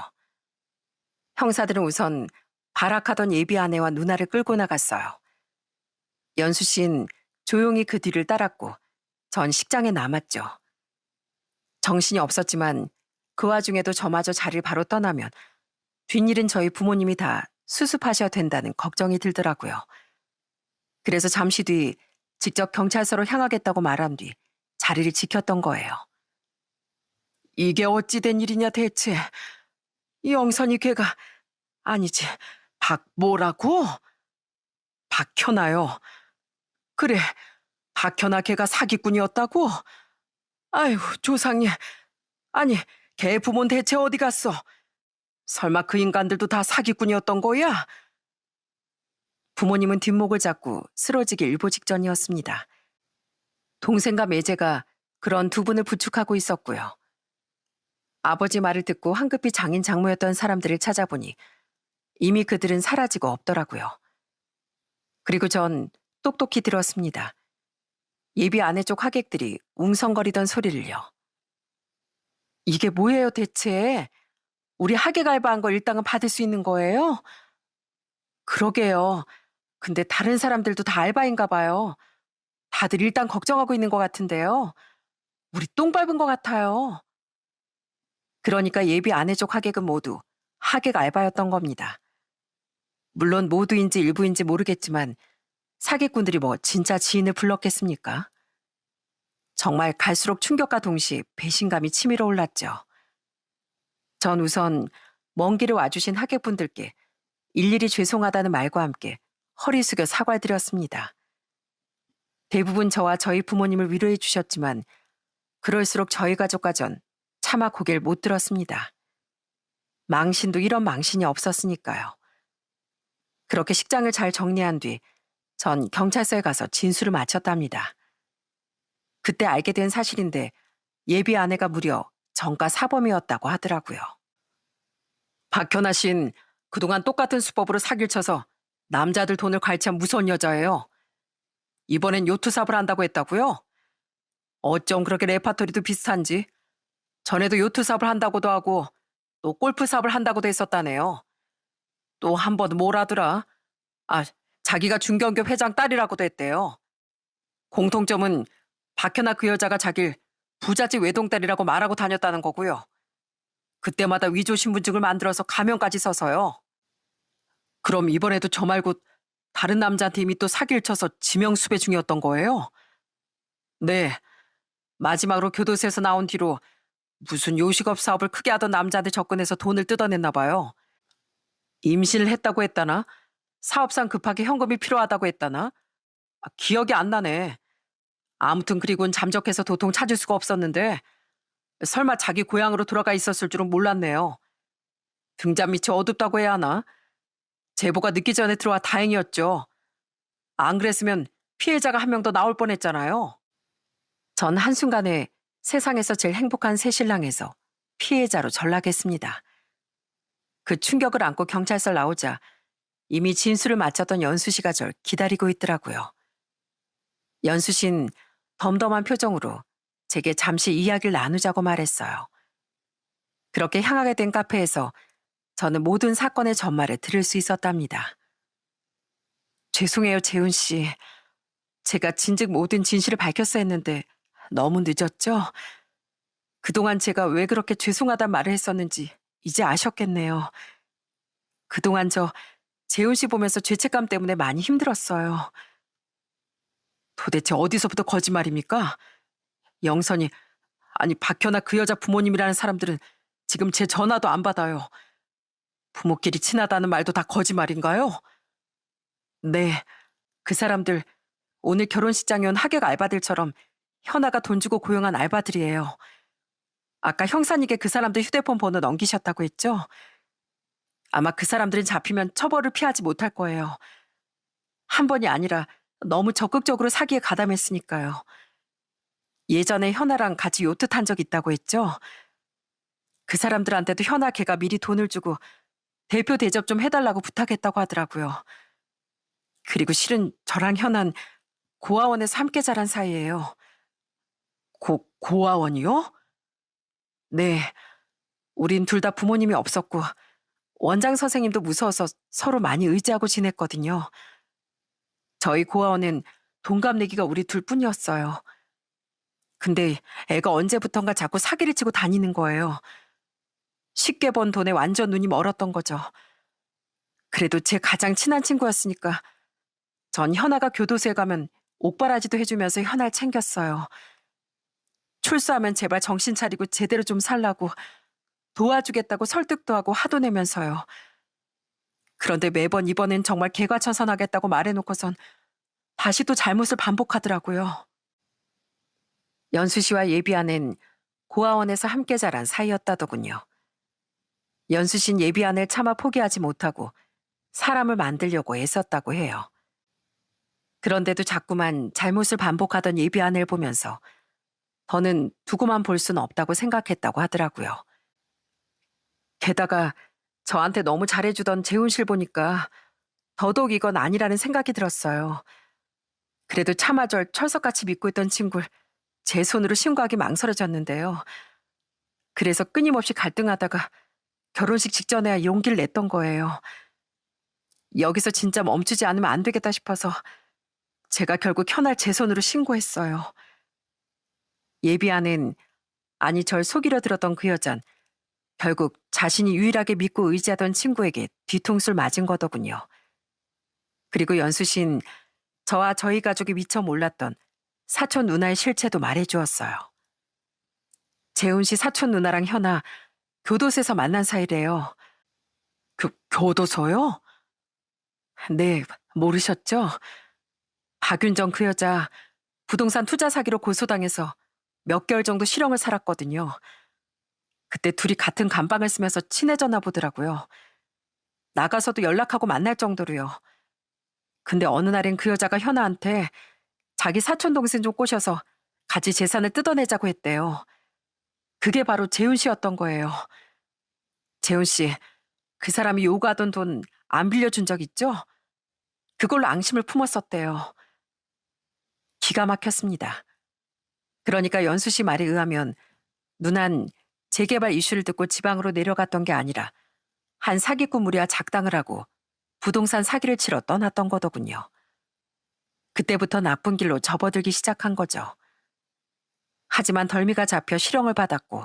형사들은 우선 발악하던 예비 아내와 누나를 끌고 나갔어요. 연수 씨는 조용히 그 뒤를 따랐고 전 식장에 남았죠. 정신이 없었지만 그 와중에도 저마저 자리를 바로 떠나면 뒷일은 저희 부모님이 다 수습하셔야 된다는 걱정이 들더라고요. 그래서 잠시 뒤 직접 경찰서로 향하겠다고 말한 뒤 자리를 지켰던 거예요. 이게 어찌 된 일이냐 대체. 이 영선이 걔가 아니지. 뭐라고? 박현아요. 그래, 박현아 걔가 사기꾼이었다고? 아이고 조상님. 아니 걔 부모는 대체 어디 갔어? 설마 그 인간들도 다 사기꾼이었던 거야? 부모님은 뒷목을 잡고 쓰러지기 일보 직전이었습니다. 동생과 매제가 그런 두 분을 부축하고 있었고요. 아버지 말을 듣고 황급히 장인 장모였던 사람들을 찾아보니 이미 그들은 사라지고 없더라고요. 그리고 전 똑똑히 들었습니다. 예비 아내 쪽 하객들이 웅성거리던 소리를요. 이게 뭐예요 대체? 우리 하객 알바한 거 일당은 받을 수 있는 거예요? 그러게요. 근데 다른 사람들도 다 알바인가 봐요. 다들 일단 걱정하고 있는 것 같은데요. 우리 똥 밟은 것 같아요. 그러니까 예비 아내 쪽 하객은 모두 하객 알바였던 겁니다. 물론 모두인지 일부인지 모르겠지만 사기꾼들이 뭐 진짜 지인을 불렀겠습니까? 정말 갈수록 충격과 동시에 배신감이 치밀어 올랐죠. 전 우선 먼 길을 와주신 하객분들께 일일이 죄송하다는 말과 함께 허리 숙여 사과를 드렸습니다. 대부분 저와 저희 부모님을 위로해 주셨지만 그럴수록 저희 가족과 전 차마 고개를 못 들었습니다. 망신도 이런 망신이 없었으니까요. 그렇게 식장을 잘 정리한 뒤 전 경찰서에 가서 진술을 마쳤답니다. 그때 알게 된 사실인데 예비 아내가 무려 정가 사범이었다고 하더라고요. 박현아 씨는 그동안 똑같은 수법으로 사기를 쳐서 남자들 돈을 갈취한 무서운 여자예요. 이번엔 요트 사업을 한다고 했다고요? 어쩜 그렇게 레파토리도 비슷한지. 전에도 요트 사업을 한다고도 하고 또 골프 사업을 한다고도 했었다네요. 또 한 번 뭐라더라? 자기가 중견교 회장 딸이라고도 했대요. 공통점은 박현아 그 여자가 자길 부잣집 외동딸이라고 말하고 다녔다는 거고요. 그때마다 위조 신분증을 만들어서 가면까지 써서요. 그럼 이번에도 저 말고 다른 남자한테 이미 또 사기를 쳐서 지명수배 중이었던 거예요? 네. 마지막으로 교도소에서 나온 뒤로 무슨 요식업 사업을 크게 하던 남자한테 접근해서 돈을 뜯어냈나 봐요. 임신을 했다고 했다나? 사업상 급하게 현금이 필요하다고 했다나? 기억이 안 나네. 아무튼 그리고는 잠적해서 도통 찾을 수가 없었는데 설마 자기 고향으로 돌아가 있었을 줄은 몰랐네요. 등잔 밑이 어둡다고 해야 하나? 제보가 늦기 전에 들어와 다행이었죠. 안 그랬으면 피해자가 한 명 더 나올 뻔했잖아요. 전 한순간에 세상에서 제일 행복한 새신랑에서 피해자로 전락했습니다. 그 충격을 안고 경찰서 나오자 이미 진술을 마쳤던 연수 씨가 절 기다리고 있더라고요. 연수 씨는 덤덤한 표정으로 제게 잠시 이야기를 나누자고 말했어요. 그렇게 향하게 된 카페에서 저는 모든 사건의 전말을 들을 수 있었답니다. 죄송해요, 재훈 씨. 제가 진즉 모든 진실을 밝혔어야 했는데 너무 늦었죠? 그동안 제가 왜 그렇게 죄송하단 말을 했었는지 이제 아셨겠네요. 그동안 저 재훈 씨 보면서 죄책감 때문에 많이 힘들었어요. 도대체 어디서부터 거짓말입니까? 영선이, 아니 박현아 그 여자 부모님이라는 사람들은 지금 제 전화도 안 받아요. 부모끼리 친하다는 말도 다 거짓말인가요? 네, 그 사람들 오늘 결혼식장에 온 하객 알바들처럼 현아가 돈 주고 고용한 알바들이에요. 아까 형사님께 그 사람들 휴대폰 번호 넘기셨다고 했죠? 아마 그 사람들은 잡히면 처벌을 피하지 못할 거예요. 한 번이 아니라 너무 적극적으로 사기에 가담했으니까요. 예전에 현아랑 같이 요트 탄 적 있다고 했죠? 그 사람들한테도 현아 걔가 미리 돈을 주고 대표 대접 좀 해달라고 부탁했다고 하더라고요. 그리고 실은 저랑 현아는 고아원에서 함께 자란 사이예요. 고아원이요? 네. 우린 둘 다 부모님이 없었고 원장 선생님도 무서워서 서로 많이 의지하고 지냈거든요. 저희 고아원은 동갑내기가 우리 둘뿐이었어요. 근데 애가 언제부턴가 자꾸 사기를 치고 다니는 거예요. 쉽게 번 돈에 완전 눈이 멀었던 거죠. 그래도 제 가장 친한 친구였으니까 전 현아가 교도소에 가면 옥바라지도 해주면서 현아를 챙겼어요. 출소하면 제발 정신 차리고 제대로 좀 살라고 도와주겠다고 설득도 하고 화도 내면서요. 그런데 매번 이번엔 정말 개과천선하겠다고 말해놓고선 다시 또 잘못을 반복하더라고요. 연수 씨와 예비 아내는 고아원에서 함께 자란 사이였다더군요. 연수 씨는 예비 아내를 차마 포기하지 못하고 사람을 만들려고 애썼다고 해요. 그런데도 자꾸만 잘못을 반복하던 예비 아내를 보면서 더는 두고만 볼 수는 없다고 생각했다고 하더라고요. 게다가 저한테 너무 잘해주던 재훈 씨를 보니까 더더욱 이건 아니라는 생각이 들었어요. 그래도 차마 절 철석같이 믿고 있던 친구를 제 손으로 신고하기 망설여졌는데요. 그래서 끊임없이 갈등하다가 결혼식 직전에야 용기를 냈던 거예요. 여기서 진짜 멈추지 않으면 안 되겠다 싶어서 제가 결국 현아를 제 손으로 신고했어요. 예비 아내는, 아니 절 속이려 들었던 그 여잔 결국 자신이 유일하게 믿고 의지하던 친구에게 뒤통수를 맞은 거더군요. 그리고 연수 씨는 저와 저희 가족이 미처 몰랐던 사촌 누나의 실체도 말해주었어요. 재훈 씨 사촌 누나랑 현아 교도소에서 만난 사이래요. 교도소요? 네, 모르셨죠? 박윤정 그 여자 부동산 투자 사기로 고소당해서 몇 개월 정도 실형을 살았거든요. 그때 둘이 같은 감방을 쓰면서 친해졌나 보더라고요. 나가서도 연락하고 만날 정도로요. 근데 어느 날엔 그 여자가 현아한테 자기 사촌 동생 좀 꼬셔서 같이 재산을 뜯어내자고 했대요. 그게 바로 재훈 씨였던 거예요. 재훈 씨, 그 사람이 요구하던 돈 안 빌려준 적 있죠? 그걸로 앙심을 품었었대요. 기가 막혔습니다. 그러니까 연수 씨 말에 의하면 누난 재개발 이슈를 듣고 지방으로 내려갔던 게 아니라 한 사기꾼 무리와 작당을 하고 부동산 사기를 치러 떠났던 거더군요. 그때부터 나쁜 길로 접어들기 시작한 거죠. 하지만 덜미가 잡혀 실형을 받았고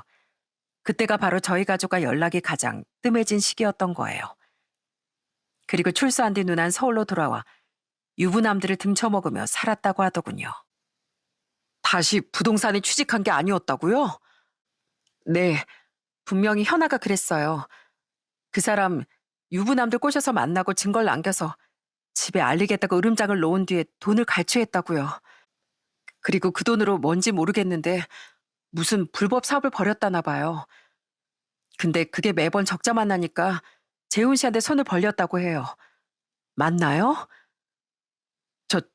그때가 바로 저희 가족과 연락이 가장 뜸해진 시기였던 거예요. 그리고 출소한 뒤 누난 서울로 돌아와 유부남들을 등쳐먹으며 살았다고 하더군요. 다시 부동산에 취직한 게 아니었다고요? 네, 분명히 현아가 그랬어요. 그 사람 유부남들 꼬셔서 만나고 증거를 남겨서 집에 알리겠다고 으름장을 놓은 뒤에 돈을 갈취했다고요. 그리고 그 돈으로 뭔지 모르겠는데 무슨 불법 사업을 벌였다나 봐요. 근데 그게 매번 적자만 나니까 재훈 씨한테 손을 벌렸다고 해요. 맞나요?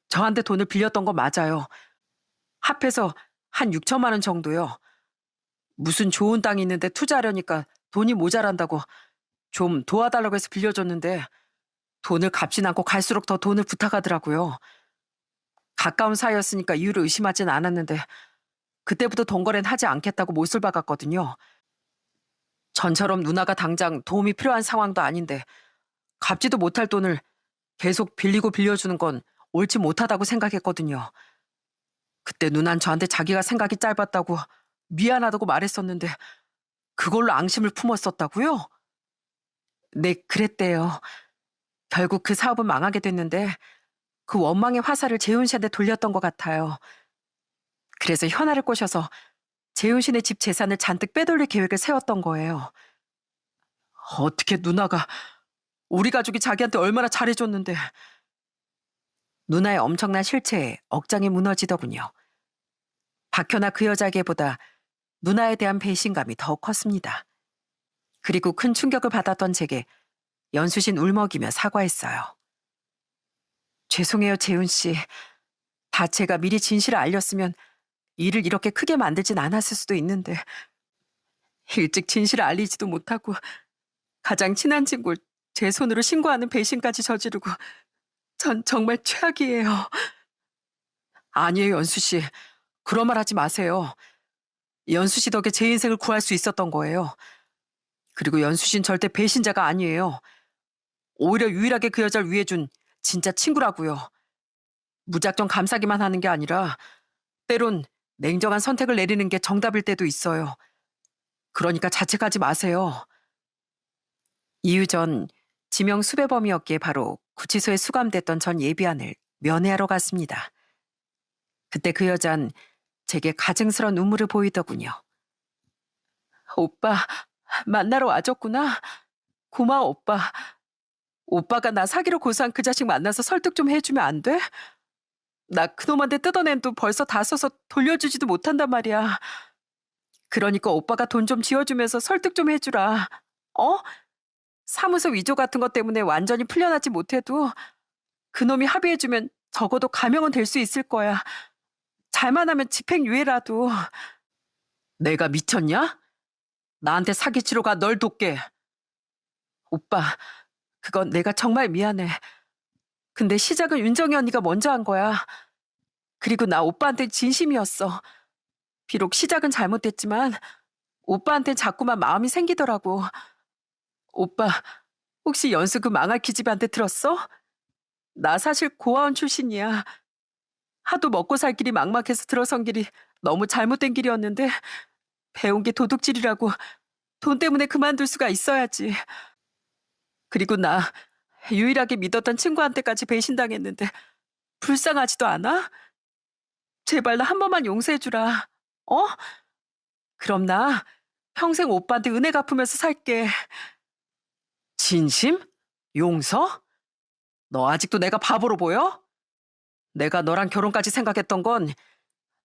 저한테 돈을 빌렸던 거 맞아요. 합해서 한 6천만 원 정도요. 무슨 좋은 땅이 있는데 투자하려니까 돈이 모자란다고 좀 도와달라고 해서 빌려줬는데 돈을 갚진 않고 갈수록 더 돈을 부탁하더라고요. 가까운 사이였으니까 이유를 의심하진 않았는데 그때부터 돈 거래는 하지 않겠다고 못을 박았거든요. 전처럼 누나가 당장 도움이 필요한 상황도 아닌데 갚지도 못할 돈을 계속 빌리고 빌려주는 건 옳지 못하다고 생각했거든요. 그때 누난 저한테 자기가 생각이 짧았다고 미안하다고 말했었는데 그걸로 앙심을 품었었다고요? 네, 그랬대요. 결국 그 사업은 망하게 됐는데 그 원망의 화살을 재훈 씨한테 돌렸던 것 같아요. 그래서 현아를 꼬셔서 재훈 씨네 집 재산을 잔뜩 빼돌릴 계획을 세웠던 거예요. 어떻게 누나가 우리 가족이 자기한테 얼마나 잘해줬는데. 누나의 엄청난 실체에 억장이 무너지더군요. 박현아 그 여자에게보다 누나에 대한 배신감이 더 컸습니다. 그리고 큰 충격을 받았던 제게 연수신 울먹이며 사과했어요. 죄송해요, 재훈 씨. 다 제가 미리 진실을 알렸으면 일을 이렇게 크게 만들진 않았을 수도 있는데 일찍 진실을 알리지도 못하고 가장 친한 친구를 제 손으로 신고하는 배신까지 저지르고 전 정말 최악이에요. 아니에요, 연수 씨. 그런 말 하지 마세요. 연수 씨 덕에 제 인생을 구할 수 있었던 거예요. 그리고 연수 씨는 절대 배신자가 아니에요. 오히려 유일하게 그 여자를 위해준 진짜 친구라고요. 무작정 감싸기만 하는 게 아니라 때론 냉정한 선택을 내리는 게 정답일 때도 있어요. 그러니까 자책하지 마세요. 이유 전 지명 수배범이었기에 바로 구치소에 수감됐던 전 예비안을 면회하러 갔습니다. 그때 그 여잔 제게 가증스러운 눈물을 보이더군요. 오빠, 만나러 와줬구나. 고마워, 오빠. 오빠가 나 사기로 고소한 그 자식 만나서 설득 좀 해주면 안 돼? 나 그놈한테 뜯어낸 돈 벌써 다 써서 돌려주지도 못한단 말이야. 그러니까 오빠가 돈 좀 지어주면서 설득 좀 해주라. 어? 사무소 위조 같은 것 때문에 완전히 풀려나지 못해도 그놈이 합의해주면 적어도 감형은 될 수 있을 거야. 잘만 하면 집행유예라도. 내가 미쳤냐? 나한테 사기치러 가 널 돕게. 오빠, 그건 내가 정말 미안해. 근데 시작은 윤정이 언니가 먼저 한 거야. 그리고 나 오빠한테 진심이었어. 비록 시작은 잘못됐지만 오빠한텐 자꾸만 마음이 생기더라고. 오빠, 혹시 연수 그 망할 기집애한테 들었어? 나 사실 고아원 출신이야. 하도 먹고 살 길이 막막해서 들어선 길이 너무 잘못된 길이었는데 배운 게 도둑질이라고 돈 때문에 그만둘 수가 있어야지. 그리고 나 유일하게 믿었던 친구한테까지 배신당했는데 불쌍하지도 않아? 제발 나 한 번만 용서해주라. 어? 그럼 나 평생 오빠한테 은혜 갚으면서 살게. 진심? 용서? 너 아직도 내가 바보로 보여? 내가 너랑 결혼까지 생각했던 건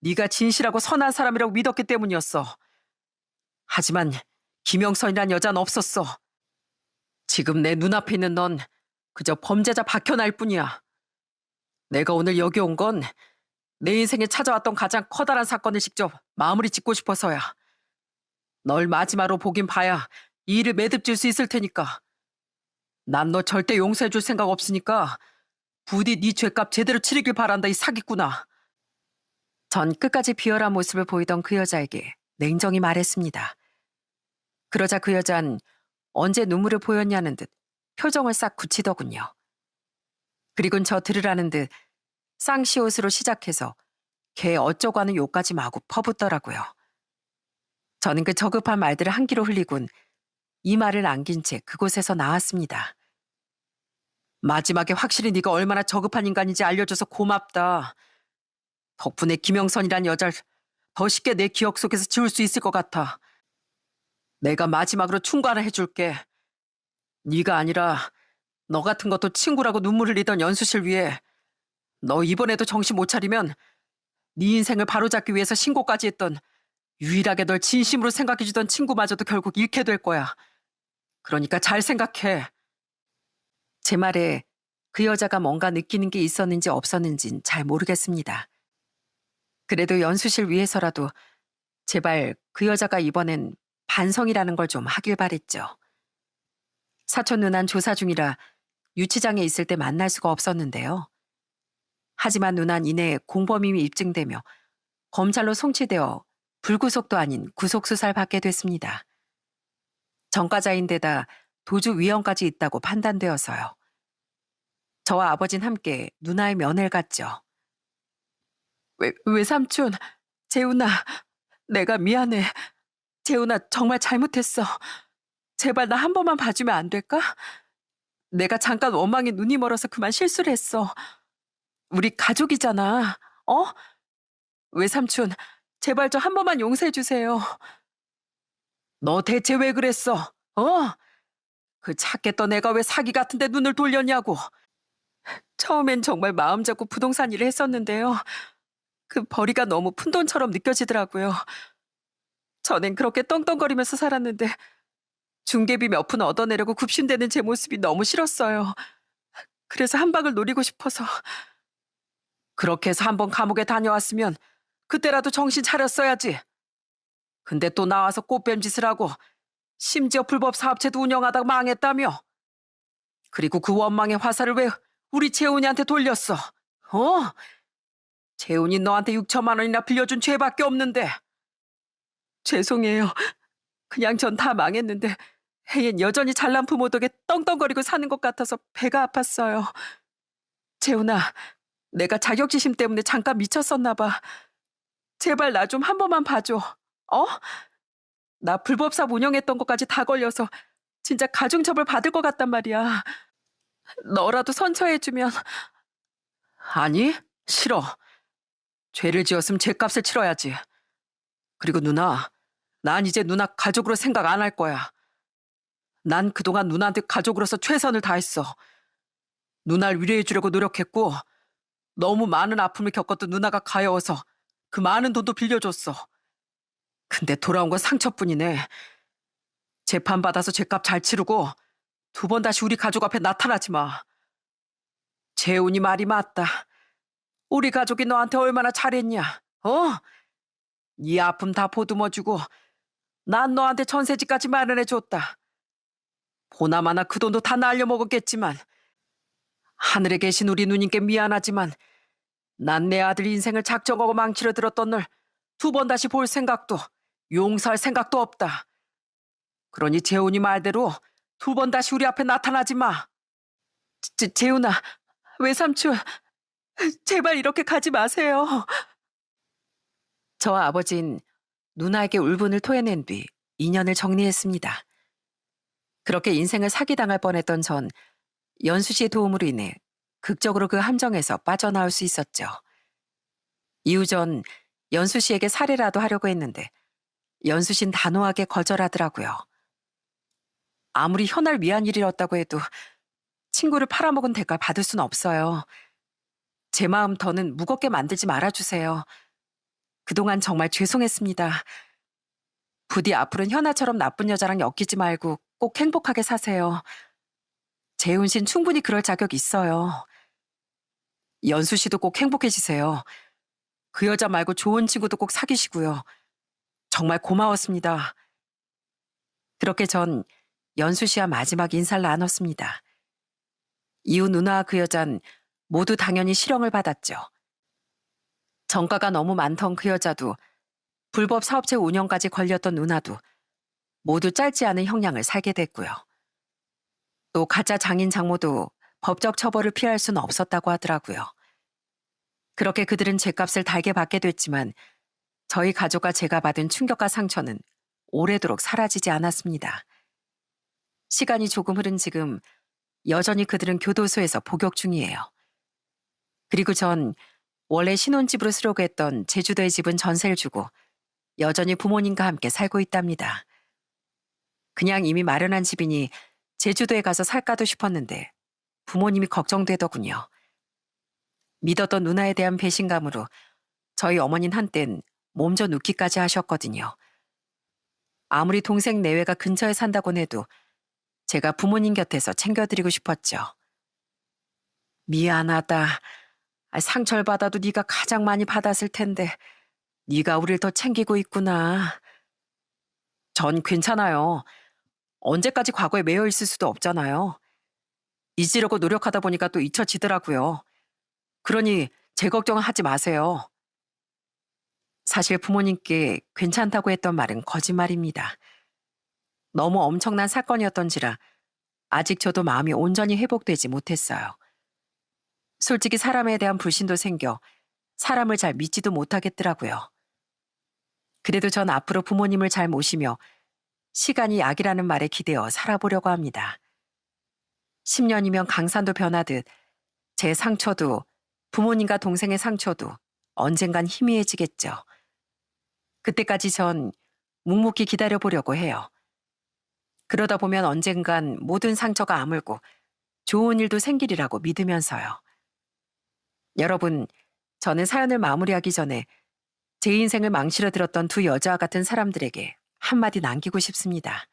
네가 진실하고 선한 사람이라고 믿었기 때문이었어. 하지만 김영선이란 여자는 없었어. 지금 내 눈앞에 있는 넌 그저 범죄자 박현아일 뿐이야. 내가 오늘 여기 온 건 내 인생에 찾아왔던 가장 커다란 사건을 직접 마무리 짓고 싶어서야. 널 마지막으로 보긴 봐야 이 일을 매듭질 수 있을 테니까. 난 너 절대 용서해줄 생각 없으니까 부디 네 죄값 제대로 치르길 바란다, 이 사기꾼아. 전 끝까지 비열한 모습을 보이던 그 여자에게 냉정히 말했습니다. 그러자 그 여잔 언제 눈물을 보였냐는 듯 표정을 싹 굳히더군요. 그리곤 저 들으라는 듯 쌍시옷으로 시작해서 걔 어쩌고 하는 욕까지 마구 퍼붓더라고요. 저는 그 저급한 말들을 한 귀로 흘리곤 이 말을 남긴 채 그곳에서 나왔습니다. 마지막에 확실히 네가 얼마나 저급한 인간인지 알려줘서 고맙다. 덕분에 김영선이란 여자를 더 쉽게 내 기억 속에서 지울 수 있을 것 같아. 내가 마지막으로 충고 하나 해줄게. 네가 아니라 너 같은 것도 친구라고 눈물 흘리던 연수실 위에 너 이번에도 정신 못 차리면 네 인생을 바로잡기 위해서 신고까지 했던 유일하게 널 진심으로 생각해주던 친구마저도 결국 잃게 될 거야. 그러니까 잘 생각해. 제 말에 그 여자가 뭔가 느끼는 게 있었는지 없었는진 잘 모르겠습니다. 그래도 연수실 위해서라도 제발 그 여자가 이번엔 반성이라는 걸 좀 하길 바랬죠. 사촌 누난 조사 중이라 유치장에 있을 때 만날 수가 없었는데요. 하지만 누난 이내 공범임이 입증되며 검찰로 송치되어 불구속도 아닌 구속수사를 받게 됐습니다. 전과자인데다 도주 위험까지 있다고 판단되어서요. 저와 아버진 함께 누나의 면회를 갔죠. 외삼촌, 재훈아, 내가 미안해. 재훈아, 정말 잘못했어. 제발 나 한 번만 봐주면 안 될까? 내가 잠깐 원망에 눈이 멀어서 그만 실수를 했어. 우리 가족이잖아. 어? 외삼촌, 제발 저 한 번만 용서해 주세요. 너 대체 왜 그랬어? 어? 그 착했던 애가 왜 사기 같은데 눈을 돌렸냐고. 처음엔 정말 마음 잡고 부동산 일을 했었는데요. 그 벌이가 너무 푼돈처럼 느껴지더라고요. 전엔 그렇게 떵떵거리면서 살았는데 중개비 몇 푼 얻어내려고 굽신대는 제 모습이 너무 싫었어요. 그래서 한 방을 노리고 싶어서. 그렇게 해서 한 번 감옥에 다녀왔으면 그때라도 정신 차렸어야지. 근데 또 나와서 꽃뱀 짓을 하고 심지어 불법 사업체도 운영하다가 망했다며. 그리고 그 원망의 화살을 왜 우리 재훈이한테 돌렸어? 어? 재훈이 너한테 6천만 원이나 빌려준 죄밖에 없는데. 죄송해요. 그냥 전 다 망했는데 혜인 여전히 잘난 부모 덕에 떵떵거리고 사는 것 같아서 배가 아팠어요. 재훈아, 내가 자격지심 때문에 잠깐 미쳤었나 봐. 제발 나 좀 한 번만 봐줘. 어? 나 불법 사업 운영했던 것까지 다 걸려서 진짜 가중처벌 받을 것 같단 말이야. 너라도 선처해주면. 아니, 싫어. 죄를 지었으면 죄값을 치러야지. 그리고 누나, 난 이제 누나 가족으로 생각 안 할 거야. 난 그동안 누나한테 가족으로서 최선을 다했어. 누나를 위로해주려고 노력했고 너무 많은 아픔을 겪었던 누나가 가여워서 그 많은 돈도 빌려줬어. 근데 돌아온 건 상처뿐이네. 재판받아서 죄값 잘 치르고 두 번 다시 우리 가족 앞에 나타나지 마. 재훈이 말이 맞다. 우리 가족이 너한테 얼마나 잘했냐? 어? 네 아픔 다 보듬어주고 난 너한테 전세집까지 마련해줬다. 보나마나 그 돈도 다 날려먹었겠지만 하늘에 계신 우리 누님께 미안하지만 난 내 아들 인생을 작정하고 망치려 들었던 널 두 번 다시 볼 생각도 용서할 생각도 없다. 그러니 재훈이 말대로 두 번 다시 우리 앞에 나타나지 마. 재훈아, 외삼촌, 제발 이렇게 가지 마세요. 저와 아버진 누나에게 울분을 토해낸 뒤 인연을 정리했습니다. 그렇게 인생을 사기당할 뻔했던 전 연수 씨의 도움으로 인해 극적으로 그 함정에서 빠져나올 수 있었죠. 이후 전 연수 씨에게 살해라도 하려고 했는데 연수 씨는 단호하게 거절하더라고요. 아무리 현할 위한 일이었다고 해도 친구를 팔아먹은 대가 받을 순 없어요. 제 마음 더는 무겁게 만들지 말아주세요. 그동안 정말 죄송했습니다. 부디 앞으로는 현아처럼 나쁜 여자랑 엮이지 말고 꼭 행복하게 사세요. 재훈 씨는 충분히 그럴 자격 있어요. 연수 씨도 꼭 행복해지세요. 그 여자 말고 좋은 친구도 꼭 사귀시고요. 정말 고마웠습니다. 그렇게 전 연수 씨와 마지막 인사를 나눴습니다. 이후 누나와 그 여잔 모두 당연히 실형을 받았죠. 전과가 너무 많던 그 여자도 불법 사업체 운영까지 걸렸던 누나도 모두 짧지 않은 형량을 살게 됐고요. 또 가짜 장인 장모도 법적 처벌을 피할 수는 없었다고 하더라고요. 그렇게 그들은 죄값을 달게 받게 됐지만 저희 가족과 제가 받은 충격과 상처는 오래도록 사라지지 않았습니다. 시간이 조금 흐른 지금 여전히 그들은 교도소에서 복역 중이에요. 그리고 전 원래 신혼집으로 쓰려고 했던 제주도의 집은 전세를 주고 여전히 부모님과 함께 살고 있답니다. 그냥 이미 마련한 집이니 제주도에 가서 살까도 싶었는데 부모님이 걱정되더군요. 믿었던 누나에 대한 배신감으로 저희 어머니는 한땐 몸져 눕기까지 하셨거든요. 아무리 동생 내외가 근처에 산다곤 해도 제가 부모님 곁에서 챙겨드리고 싶었죠. 미안하다. 상처를 받아도 네가 가장 많이 받았을 텐데 네가 우릴 더 챙기고 있구나. 전 괜찮아요. 언제까지 과거에 매여 있을 수도 없잖아요. 잊으려고 노력하다 보니까 또 잊혀지더라고요. 그러니 제 걱정은 하지 마세요. 사실 부모님께 괜찮다고 했던 말은 거짓말입니다. 너무 엄청난 사건이었던지라 아직 저도 마음이 온전히 회복되지 못했어요. 솔직히 사람에 대한 불신도 생겨 사람을 잘 믿지도 못하겠더라고요. 그래도 전 앞으로 부모님을 잘 모시며 시간이 약이라는 말에 기대어 살아보려고 합니다. 10년이면 강산도 변하듯 제 상처도 부모님과 동생의 상처도 언젠간 희미해지겠죠. 그때까지 전 묵묵히 기다려보려고 해요. 그러다 보면 언젠간 모든 상처가 아물고 좋은 일도 생기리라고 믿으면서요. 여러분, 저는 사연을 마무리하기 전에 제 인생을 망치려 들었던 두 여자와 같은 사람들에게 한마디 남기고 싶습니다.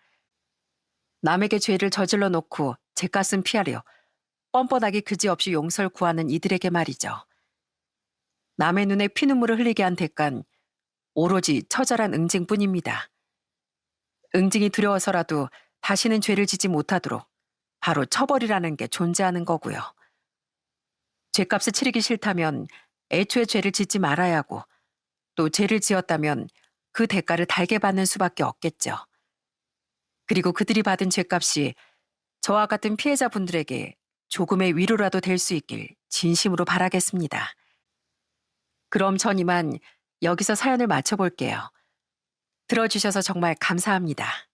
남에게 죄를 저질러 놓고 죄값은 피하려 뻔뻔하게 그지없이 용서를 구하는 이들에게 말이죠. 남의 눈에 피눈물을 흘리게 한 대가는 오로지 처절한 응징뿐입니다. 응징이 두려워서라도 다시는 죄를 짓지 못하도록 바로 처벌이라는 게 존재하는 거고요. 죄값을 치르기 싫다면 애초에 죄를 짓지 말아야 하고 또 죄를 지었다면 그 대가를 달게 받는 수밖에 없겠죠. 그리고 그들이 받은 죄값이 저와 같은 피해자분들에게 조금의 위로라도 될 수 있길 진심으로 바라겠습니다. 그럼 전 이만 여기서 사연을 마쳐볼게요. 들어주셔서 정말 감사합니다.